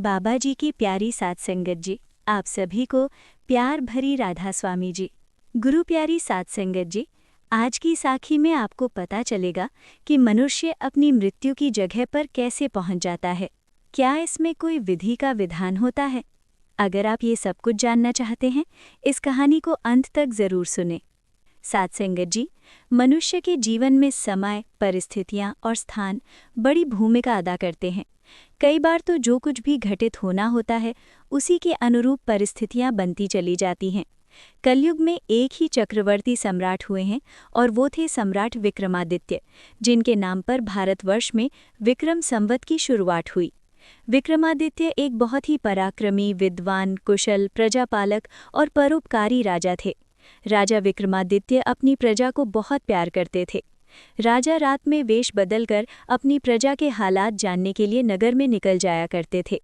बाबा जी की प्यारी सात संगत जी, आप सभी को प्यार भरी राधा स्वामी जी। गुरु प्यारी सात संगत जी, आज की साखी में आपको पता चलेगा कि मनुष्य अपनी मृत्यु की जगह पर कैसे पहुंच जाता है। क्या इसमें कोई विधि का विधान होता है? अगर आप ये सब कुछ जानना चाहते हैं, इस कहानी को अंत तक जरूर सुनें। सात संगत जी, मनुष्य के जीवन में समय, परिस्थितियां और स्थान बड़ी भूमिका अदा करते हैं। कई बार तो जो कुछ भी घटित होना होता है, उसी के अनुरूप परिस्थितियां बनती चली जाती हैं। कलयुग में एक ही चक्रवर्ती सम्राट हुए हैं और वो थे सम्राट विक्रमादित्य, जिनके नाम पर भारतवर्ष में विक्रम संवत की शुरुआत हुई। विक्रमादित्य एक बहुत ही पराक्रमी, विद्वान, कुशल, प्रजापालक और परोपकारी राजा थे। राजा विक्रमादित्य अपनी प्रजा को बहुत प्यार करते थे। राजा रात में वेश बदलकर अपनी प्रजा के हालात जानने के लिए नगर में निकल जाया करते थे।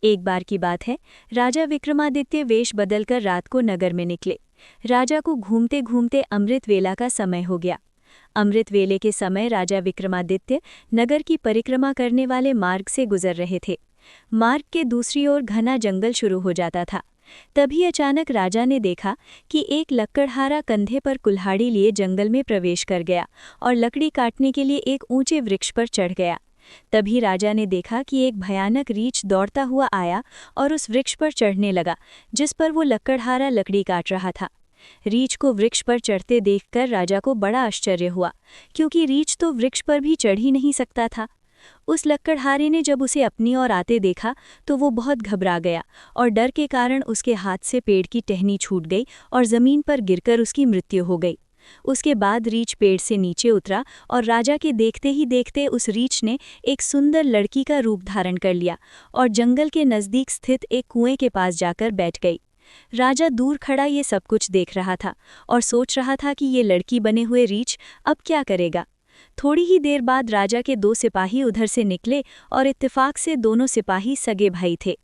एक बार की बात है, राजा विक्रमादित्य वेश बदलकर रात को नगर में निकले। राजा को घूमते घूमते अमृत वेला का समय हो गया। अमृत वेले के समय राजा विक्रमादित्य नगर की परिक्रमा करने वाले मार्ग से गुजर रहे थे। मार्ग के दूसरी ओर घना जंगल शुरू हो जाता था। तभी अचानक राजा ने देखा कि एक लकड़हारा कंधे पर कुल्हाड़ी लिए जंगल में प्रवेश कर गया और लकड़ी काटने के लिए एक ऊंचे वृक्ष पर चढ़ गया। तभी राजा ने देखा कि एक भयानक रीछ दौड़ता हुआ आया और उस वृक्ष पर चढ़ने लगा, जिस पर वो लकड़हारा लकड़ी काट रहा था। रीछ को वृक्ष पर चढ़ते देखकर राजा को बड़ा आश्चर्य हुआ, क्योंकि रीछ तो वृक्ष पर भी चढ़ ही नहीं सकता था। उस लकड़हारे ने जब उसे अपनी ओर आते देखा तो वो बहुत घबरा गया और डर के कारण उसके हाथ से पेड़ की टहनी छूट गई और जमीन पर गिरकर उसकी मृत्यु हो गई। उसके बाद रीछ पेड़ से नीचे उतरा और राजा के देखते ही देखते उस रीछ ने एक सुंदर लड़की का रूप धारण कर लिया और जंगल के नज़दीक स्थित एक कुएं के पास जाकर बैठ गई। राजा दूर खड़ा ये सब कुछ देख रहा था और सोच रहा था कि ये लड़की बने हुए रीछ अब क्या करेगा। थोड़ी ही देर बाद राजा के दो सिपाही उधर से निकले और इत्तेफाक से दोनों सिपाही सगे भाई थे।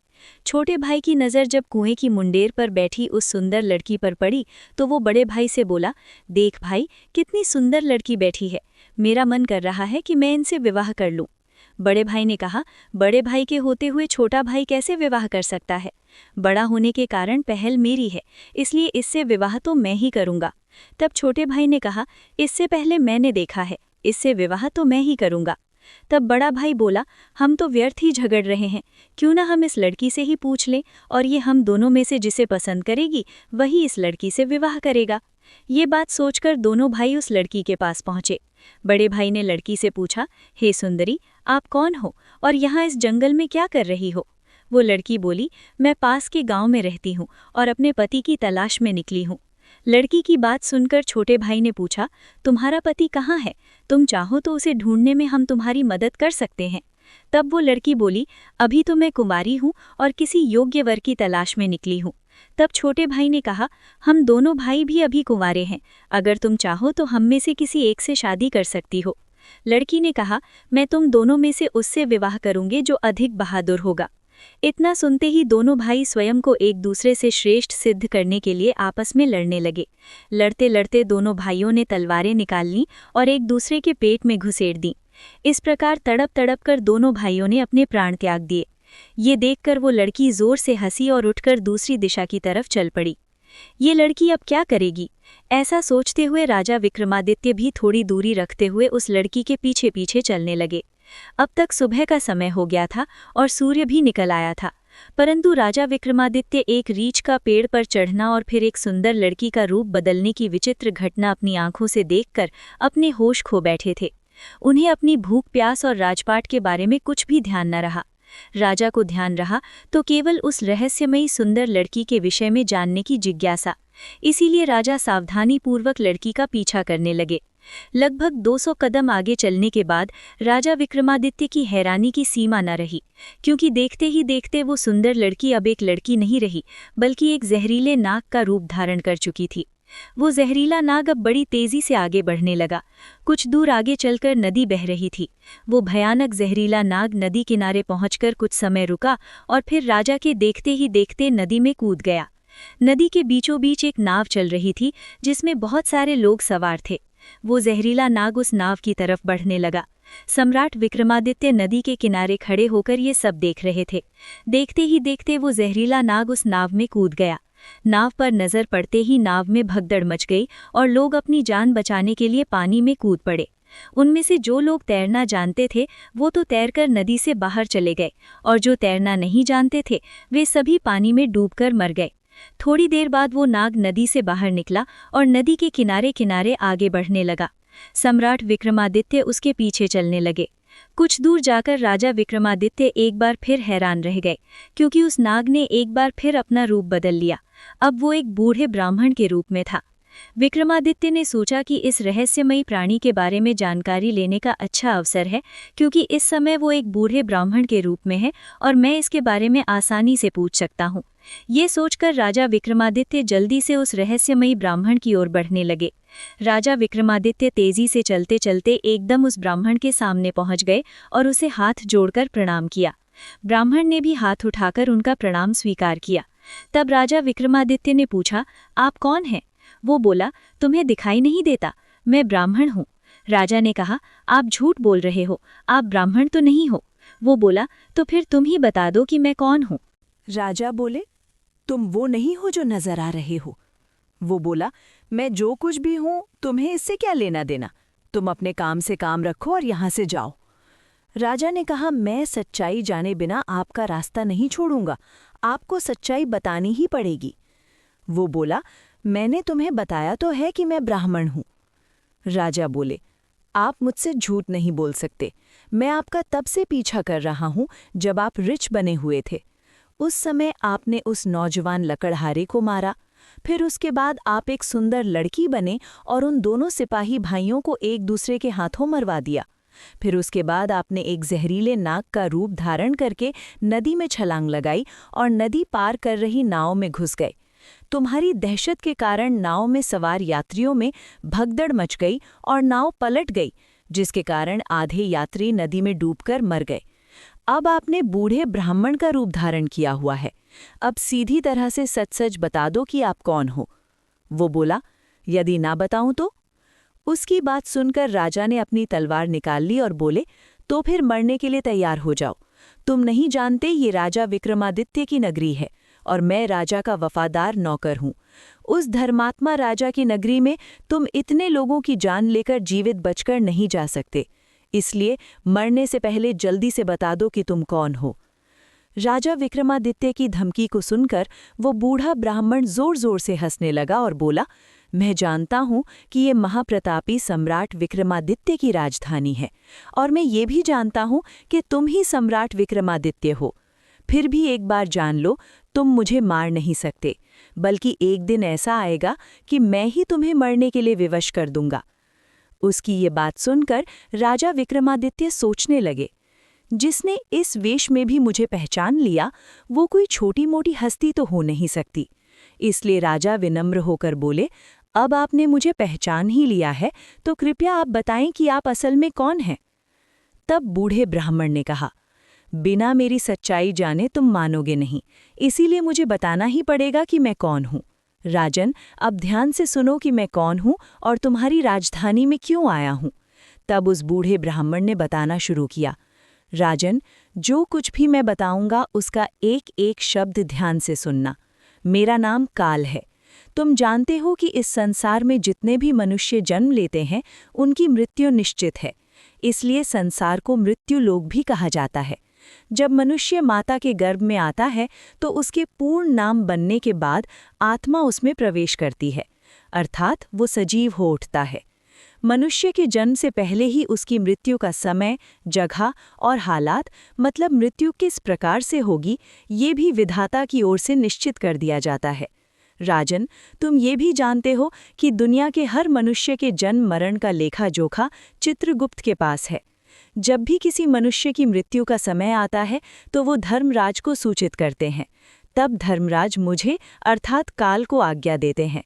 छोटे भाई की नज़र जब कुएं की मुंडेर पर बैठी उस सुंदर लड़की पर पड़ी तो वो बड़े भाई से बोला, देख भाई, कितनी सुंदर लड़की बैठी है, मेरा मन कर रहा है कि मैं इनसे विवाह कर लूं। बड़े भाई ने कहा, बड़े भाई के होते हुए छोटा भाई कैसे विवाह कर सकता है? बड़ा होने के कारण पहल मेरी है, इसलिए इससे विवाह तो मैं ही करूंगा। तब छोटे भाई ने कहा, इससे पहले मैंने देखा है, इससे विवाह तो मैं ही करूंगा। तब बड़ा भाई बोला, हम तो व्यर्थ ही झगड़ रहे हैं, क्यों ना हम इस लड़की से ही पूछ लें और ये हम दोनों में से जिसे पसंद करेगी वही इस लड़की से विवाह करेगा। ये बात सोचकर दोनों भाई उस लड़की के पास पहुंचे। बड़े भाई ने लड़की से पूछा, हे सुंदरी, आप कौन हो और यहाँ इस जंगल में क्या कर रही हो? वो लड़की बोली, मैं पास के गांव में रहती हूँ और अपने पति की तलाश में निकली हूँ। लड़की की बात सुनकर छोटे भाई ने पूछा, तुम्हारा पति कहाँ है? तुम चाहो तो उसे ढूंढने में हम तुम्हारी मदद कर सकते हैं। तब वो लड़की बोली, अभी तो मैं कुमारी हूँ और किसी योग्य वर की तलाश में निकली हूँ। तब छोटे भाई ने कहा, हम दोनों भाई भी अभी कुंवारे हैं, अगर तुम चाहो तो हम में से किसी एक से शादी कर सकती हो। लड़की ने कहा, मैं तुम दोनों में से उससे विवाह करूंगी जो अधिक बहादुर होगा। इतना सुनते ही दोनों भाई स्वयं को एक दूसरे से श्रेष्ठ सिद्ध करने के लिए आपस में लड़ने लगे। लड़ते लड़ते दोनों भाइयों ने तलवारें निकाल लीं और एक दूसरे के पेट में घुसेड़ दीं। इस प्रकार तड़प तड़प कर दोनों भाइयों ने अपने प्राण त्याग दिए। ये देखकर वो लड़की जोर से हंसी और उठकर दूसरी दिशा की तरफ चल पड़ी। ये लड़की अब क्या करेगी? ऐसा सोचते हुए राजा विक्रमादित्य भी थोड़ी दूरी रखते हुए उस लड़की के पीछे पीछे चलने लगे। अब तक सुबह का समय हो गया था और सूर्य भी निकल आया था, परंतु राजा विक्रमादित्य एक रीछ का पेड़ पर चढ़ना और फिर एक सुंदर लड़की का रूप बदलने की विचित्र घटना अपनी आंखों से देखकर अपने होश खो बैठे थे। उन्हें अपनी भूख, प्यास और राजपाट के बारे में कुछ भी ध्यान न रहा। राजा को ध्यान रहा तो केवल उस रहस्यमयी सुंदर लड़की के विषय में जानने की जिज्ञासा। इसीलिए राजा सावधानीपूर्वक लड़की का पीछा करने लगे। लगभग 200 कदम आगे चलने के बाद राजा विक्रमादित्य की हैरानी की सीमा न रही, क्योंकि देखते ही देखते वो सुंदर लड़की अब एक लड़की नहीं रही, बल्कि एक जहरीले नाग का रूप धारण कर चुकी थी। वो जहरीला नाग अब बड़ी तेजी से आगे बढ़ने लगा। कुछ दूर आगे चलकर नदी बह रही थी। वो भयानक जहरीला नाग नदी किनारे पहुंचकर कुछ समय रुका और फिर राजा के देखते ही देखते नदी में कूद गया। नदी के बीचों बीच एक नाव चल रही थी, जिसमें बहुत सारे लोग सवार थे। वो जहरीला नाग उस नाव की तरफ बढ़ने लगा। सम्राट विक्रमादित्य नदी के किनारे खड़े होकर ये सब देख रहे थे। देखते ही देखते वो जहरीला नाग उस नाव में कूद गया। नाव पर नजर पड़ते ही नाव में भगदड़ मच गई और लोग अपनी जान बचाने के लिए पानी में कूद पड़े। उनमें से जो लोग तैरना जानते थे वो तो तैरकर नदी से बाहर चले गए, और जो तैरना नहीं जानते थे वे सभी पानी में डूबकर मर गए। थोड़ी देर बाद वो नाग नदी से बाहर निकला और नदी के किनारे किनारे आगे बढ़ने लगा। सम्राट विक्रमादित्य उसके पीछे चलने लगे। कुछ दूर जाकर राजा विक्रमादित्य एक बार फिर हैरान रह गए, क्योंकि उस नाग ने एक बार फिर अपना रूप बदल लिया। अब वो एक बूढ़े ब्राह्मण के रूप में था। विक्रमादित्य ने सोचा कि इस रहस्यमयी प्राणी के बारे में जानकारी लेने का अच्छा अवसर है, क्योंकि इस समय वो एक बूढ़े ब्राह्मण के रूप में है और मैं इसके बारे में आसानी से पूछ सकता हूँ। ये सोचकर राजा विक्रमादित्य जल्दी से उस रहस्यमयी ब्राह्मण की ओर बढ़ने लगे। राजा विक्रमादित्य तेजी से चलते चलते एकदम उस ब्राह्मण के सामने पहुंच गए और उसे हाथ जोड़कर प्रणाम किया। ब्राह्मण ने भी हाथ उठाकर उनका प्रणाम स्वीकार किया। तब राजा विक्रमादित्य ने पूछा, आप कौन हैं? वो बोला, तुम्हें दिखाई नहीं देता, मैं ब्राह्मण हूँ। राजा ने कहा, आप झूठ बोल रहे हो, आप ब्राह्मण तो नहीं हो। वो बोला, तो फिर तुम ही बता दो कि मैं कौन हूँ। राजा बोले, तुम वो नहीं हो जो नजर आ रहे हो। वो बोला, मैं जो कुछ भी हूं तुम्हें इससे क्या लेना देना, तुम अपने काम से काम रखो और यहां से जाओ। राजा ने कहा, मैं सच्चाई जाने बिना आपका रास्ता नहीं छोड़ूंगा, आपको सच्चाई बतानी ही पड़ेगी। वो बोला, मैंने तुम्हें बताया तो है कि मैं ब्राह्मण हूं। राजा बोले, आप मुझसे झूठ नहीं बोल सकते, मैं आपका तब से पीछा कर रहा हूं जब आप रिच बने हुए थे। उस समय आपने उस नौजवान लकड़हारे को मारा, फिर उसके बाद आप एक सुंदर लड़की बने और उन दोनों सिपाही भाइयों को एक दूसरे के हाथों मरवा दिया। फिर उसके बाद आपने एक जहरीले नाग का रूप धारण करके नदी में छलांग लगाई और नदी पार कर रही नाव में घुस गए। तुम्हारी दहशत के कारण नाव में सवार यात्रियों में भगदड़ मच गई और नाव पलट गई, जिसके कारण आधे यात्री नदी में डूबकर मर गए। अब आपने बूढ़े ब्राह्मण का रूप धारण किया हुआ है, अब सीधी तरह से सच सच बता दो कि आप कौन हो। वो बोला, यदि ना बताऊं तो? उसकी बात सुनकर राजा ने अपनी तलवार निकाल ली और बोले, तो फिर मरने के लिए तैयार हो जाओ। तुम नहीं जानते ये राजा विक्रमादित्य की नगरी है और मैं राजा का वफादार नौकर हूं। उस धर्मात्मा राजा की नगरी में तुम इतने लोगों की जान लेकर जीवित बचकर नहीं जा सकते, इसलिए मरने से पहले जल्दी से बता दो कि तुम कौन हो। राजा विक्रमादित्य की धमकी को सुनकर वो बूढ़ा ब्राह्मण जोर जोर से हंसने लगा और बोला, मैं जानता हूं कि ये महाप्रतापी सम्राट विक्रमादित्य की राजधानी है, और मैं ये भी जानता हूं कि तुम ही सम्राट विक्रमादित्य हो। फिर भी एक बार जान लो, तुम मुझे मार नहीं सकते, बल्कि एक दिन ऐसा आएगा कि मैं ही तुम्हें मरने के लिए विवश कर दूंगा। उसकी ये बात सुनकर राजा विक्रमादित्य सोचने लगे, जिसने इस वेश में भी मुझे पहचान लिया वो कोई छोटी मोटी हस्ती तो हो नहीं सकती। इसलिए राजा विनम्र होकर बोले, अब आपने मुझे पहचान ही लिया है तो कृपया आप बताएं कि आप असल में कौन हैं। तब बूढ़े ब्राह्मण ने कहा, बिना मेरी सच्चाई जाने तुम मानोगे नहीं, इसीलिए मुझे बताना ही पड़ेगा कि मैं कौन हूँ। राजन, अब ध्यान से सुनो कि मैं कौन हूँ और तुम्हारी राजधानी में क्यों आया हूँ। तब उस बूढ़े ब्राह्मण ने बताना शुरू किया, राजन, जो कुछ भी मैं बताऊंगा उसका एक एक शब्द ध्यान से सुनना। मेरा नाम काल है। तुम जानते हो कि इस संसार में जितने भी मनुष्य जन्म लेते हैं उनकी मृत्यु निश्चित है, इसलिए संसार को मृत्यु लोक भी कहा जाता है। जब मनुष्य माता के गर्भ में आता है तो उसके पूर्ण नाम बनने के बाद आत्मा उसमें प्रवेश करती है, अर्थात वो सजीव हो उठता है। मनुष्य के जन्म से पहले ही उसकी मृत्यु का समय, जगह और हालात, मतलब मृत्यु किस प्रकार से होगी, ये भी विधाता की ओर से निश्चित कर दिया जाता है। राजन, तुम ये भी जानते हो कि दुनिया के हर मनुष्य के जन्म मरण का लेखा जोखा चित्रगुप्त के पास है। जब भी किसी मनुष्य की मृत्यु का समय आता है तो वो धर्मराज को सूचित करते हैं। तब धर्मराज मुझे अर्थात काल को आज्ञा देते हैं।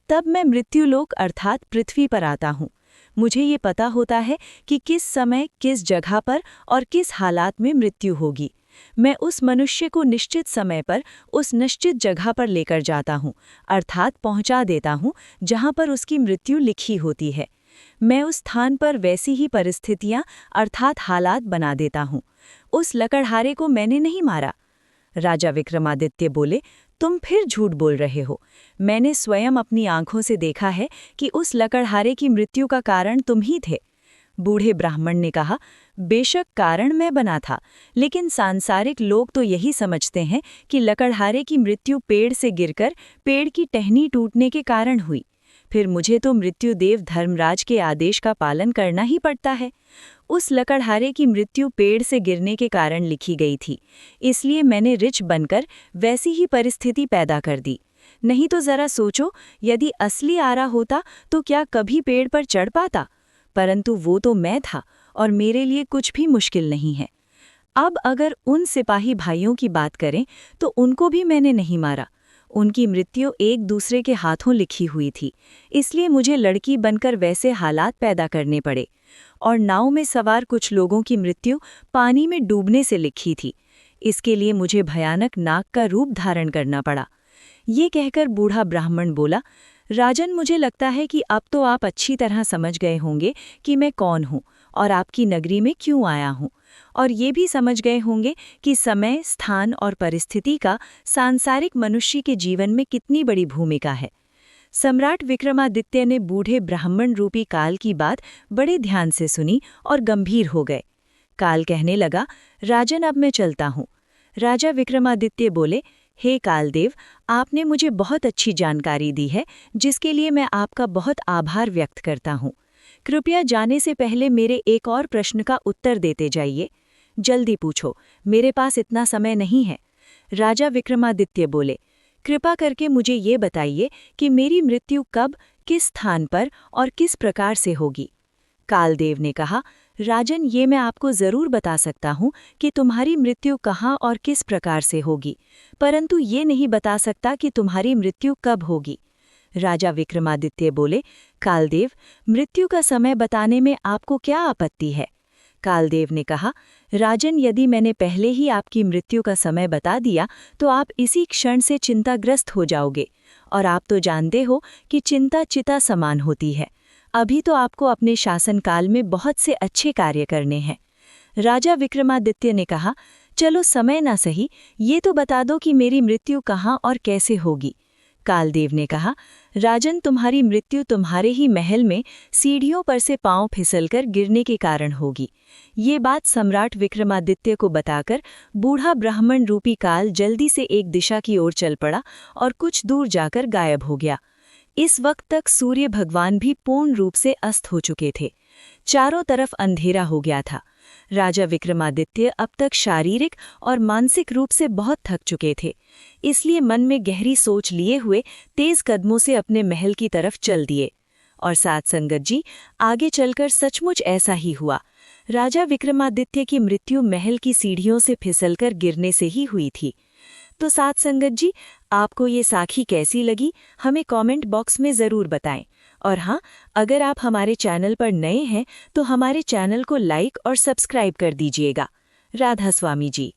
तब मैं मृत्युलोक अर्थात पृथ्वी पर आता हूँ। मुझे ये पता होता है कि किस समय, किस जगह पर और किस हालात में मृत्यु होगी। मैं उस मनुष्य को निश्चित समय पर उस निश्चित जगह पर लेकर जाता हूँ, अर्थात पहुँचा देता हूँ जहाँ पर उसकी मृत्यु लिखी होती है। मैं उस स्थान पर वैसी ही परिस्थितियां अर्थात हालात बना देता हूँ। उस लकड़हारे को मैंने नहीं मारा। राजा विक्रमादित्य बोले, तुम फिर झूठ बोल रहे हो। मैंने स्वयं अपनी आंखों से देखा है कि उस लकड़हारे की मृत्यु का कारण तुम ही थे। बूढ़े ब्राह्मण ने कहा, बेशक कारण मैं बना था, लेकिन सांसारिक लोग तो यही समझते हैं कि लकड़हारे की मृत्यु पेड़ से गिरकर पेड़ की टहनी टूटने के कारण हुई। फिर मुझे तो मृत्युदेव धर्मराज के आदेश का पालन करना ही पड़ता है। उस लकड़हारे की मृत्यु पेड़ से गिरने के कारण लिखी गई थी, इसलिए मैंने ऋच बनकर वैसी ही परिस्थिति पैदा कर दी। नहीं तो जरा सोचो, यदि असली आरा होता तो क्या कभी पेड़ पर चढ़ पाता? परंतु वो तो मैं था और मेरे लिए कुछ भी मुश्किल नहीं है। अब अगर उन सिपाही भाइयों की बात करें तो उनको भी मैंने नहीं मारा। उनकी मृत्यु एक दूसरे के हाथों लिखी हुई थी, इसलिए मुझे लड़की बनकर वैसे हालात पैदा करने पड़े। और नाव में सवार कुछ लोगों की मृत्यु पानी में डूबने से लिखी थी। इसके लिए मुझे भयानक नाग का रूप धारण करना पड़ा। ये कहकर बूढ़ा ब्राह्मण बोला, राजन, मुझे लगता है कि अब तो आप अच्छी तरह समझ गए होंगे कि मैं कौन हूँ और आपकी नगरी में क्यों आया हूँ, और ये भी समझ गए होंगे कि समय, स्थान और परिस्थिति का सांसारिक मनुष्य के जीवन में कितनी बड़ी भूमिका है। सम्राट विक्रमादित्य ने बूढ़े ब्राह्मण रूपी काल की बात बड़े ध्यान से सुनी और गंभीर हो गए। काल कहने लगा, राजन, अब मैं चलता हूँ। राजा विक्रमादित्य बोले, हे कालदेव, आपने मुझे बहुत अच्छी जानकारी दी है, जिसके लिए मैं आपका बहुत आभार व्यक्त करता हूँ। कृपया जाने से पहले मेरे एक और प्रश्न का उत्तर देते जाइए। जल्दी पूछो, मेरे पास इतना समय नहीं है। राजा विक्रमादित्य बोले, कृपा करके मुझे ये बताइए कि मेरी मृत्यु कब, किस स्थान पर और किस प्रकार से होगी। कालदेव ने कहा, राजन, ये मैं आपको जरूर बता सकता हूँ कि तुम्हारी मृत्यु कहाँ और किस प्रकार से होगी, परंतु ये नहीं बता सकता कि तुम्हारी मृत्यु कब होगी। राजा विक्रमादित्य बोले, कालदेव, मृत्यु का समय बताने में आपको क्या आपत्ति है? कालदेव ने कहा, राजन, यदि मैंने पहले ही आपकी मृत्यु का समय बता दिया तो आप इसी क्षण से चिंताग्रस्त हो जाओगे, और आप तो जानते हो कि चिंता चिता समान होती है। अभी तो आपको अपने शासनकाल में बहुत से अच्छे कार्य करने हैं। राजा विक्रमादित्य ने कहा, चलो समय ना सही, ये तो बता दो कि मेरी मृत्यु कहाँ और कैसे होगी। कालदेव ने कहा, राजन, तुम्हारी मृत्यु तुम्हारे ही महल में सीढ़ियों पर से पांव फिसलकर गिरने के कारण होगी। ये बात सम्राट विक्रमादित्य को बताकर बूढ़ा ब्राह्मण रूपी काल जल्दी से एक दिशा की ओर चल पड़ा और कुछ दूर जाकर गायब हो गया। इस वक्त तक सूर्य भगवान भी पूर्ण रूप से अस्त हो चुके थे। चारों तरफ अंधेरा हो गया था। राजा विक्रमादित्य अब तक शारीरिक और मानसिक रूप से बहुत थक चुके थे, इसलिए मन में गहरी सोच लिए हुए तेज कदमों से अपने महल की तरफ चल दिए। और साथ संगत जी, आगे चलकर सचमुच ऐसा ही हुआ। राजा विक्रमादित्य की मृत्यु महल की सीढ़ियों से फिसलकर गिरने से ही हुई थी। तो साथ संगत जी, आपको ये साखी कैसी लगी, हमें कमेंट बॉक्स में ज़रूर बताएं। और हाँ, अगर आप हमारे चैनल पर नए हैं तो हमारे चैनल को लाइक और सब्सक्राइब कर दीजिएगा। राधा स्वामी जी।